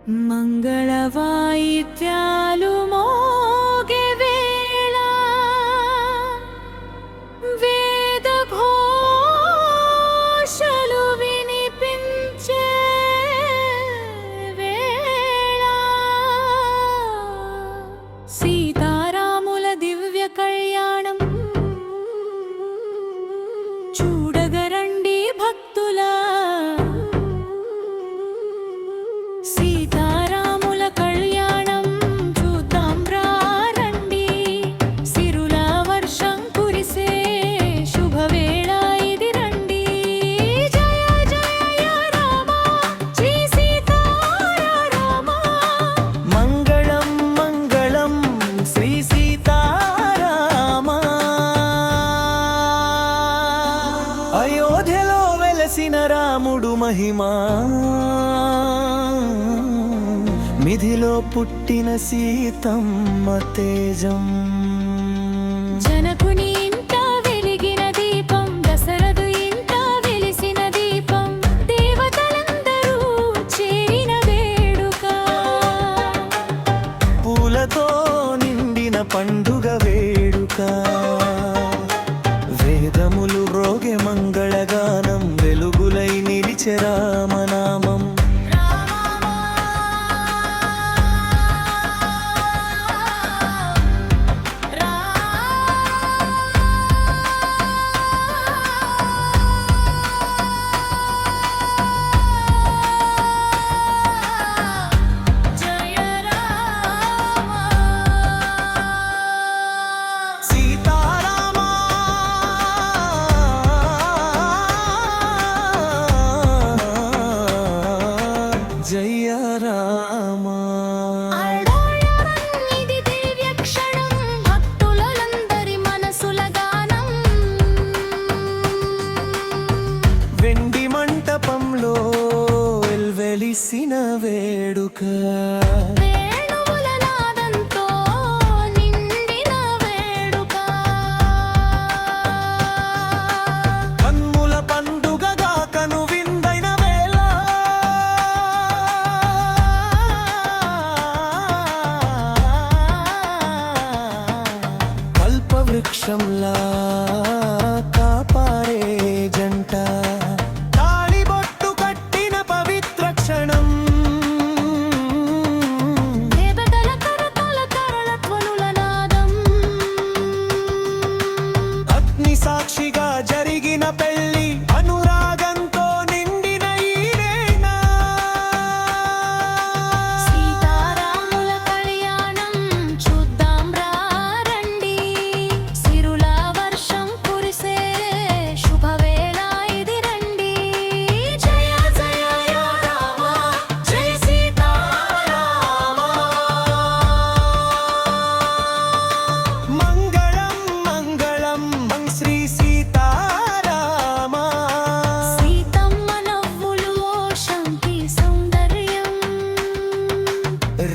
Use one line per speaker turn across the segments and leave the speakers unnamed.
మంగళవాయిద్యాలు మోగే వేళ వేద ఘోషలు వినిపించే వేళ సీతారాముల దివ్య కళ్యాణం చూడగరండి భక్తులా. సీతారాముల కళ్యాణం చూద్దాం రండి, సిరుల వర్షం కురిసే శుభవేళ ఇది రండి. జయ జయ రామ శ్రీ సీతారామ.
మంగళం మంగళం శ్రీ సీతారామ. అయోధ్యలో వెలసిన రాముడు మహిమా, మిథిలో పుట్టిన సీతమ్మ తేజం.
జనకుని ఇంట వెలిగిన దీపం, దశరథు ఇంట వెలిసిన దీపం, దేవతలందరూ చేరిన వేడుక.
పూలతో నిండిన పండుగ వేడుక, వేదములు రోగె మంగళగానం, వెలుగులై నిలిచె రామనామం. జయ రామ.
ఇది దివ్య క్షణం, భక్తులందరి మనసుల గానం.
వెండి మంటపంలో వెలిసిన వేడుక,
వేణువుల నాదంతో నిండిన వేడుక.
కన్నుల పండుగగా కను విందైన వేళ, కల్పవృక్షంలా కాపాడే జంట, తాళిబొట్టు కట్టిన పవిత్ర క్షణం.
దేవతల కరతల తరళధ్వనుల నాదం.
అగ్ని సాక్షిగా జరిగిన పెళ్లి, అనురాగంతో నిండిన ఈడేన.
సీతారాముల కళ్యాణం చూద్దాం రండి, సిరుల వర్షం కురిసే శుభవేళ ఇది రండి. జయ జయ రామ జయ సీతారామ.
మంగళం మంగళం శ్రీ సీతారామ.
సీతమ్మ నవ్వులు శాంతి సౌందర్యం,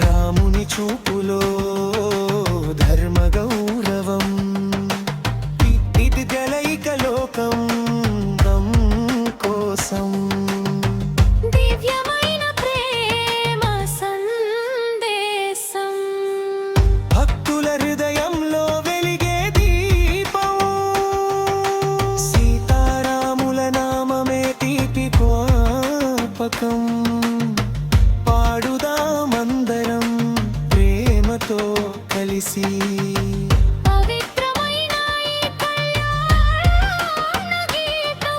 రాముని చూపులో ధర్మ గౌరవం, ఇది జలైక లోకం రం కోసం.
దివ్యమైన ప్రేమ సందేశం.
భక్తుల హృదయంలో వెలిగే దీపం, సీతారాముల నామమే తీపి జ్ఞాపకం. పాడుదామందరం ప్రేమతో కలిసి,
పవిత్రమైన ఈ కళ్యాణ గీతం.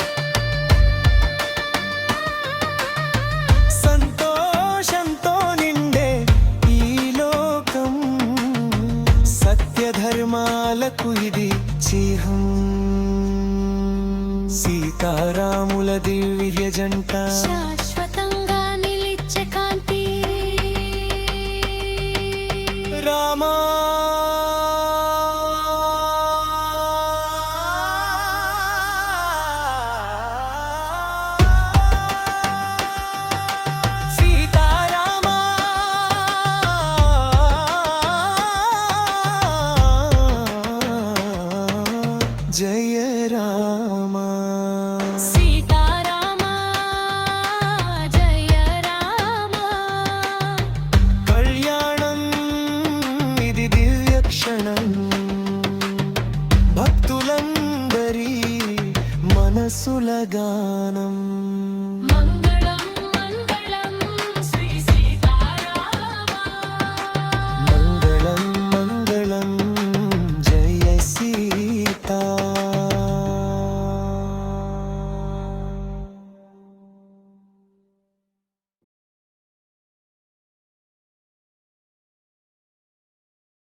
సంతోషంతో నిండే ఈ లోకం, సత్యధర్మాలకు ఇది చిహ్నం. సీతారాముల దివ్య జంట
శాశ్వతంగా నిలిచే కాంతి.
రామా. సీతారామ. జయ రామ.
సీతారామ
మనసుల గానం.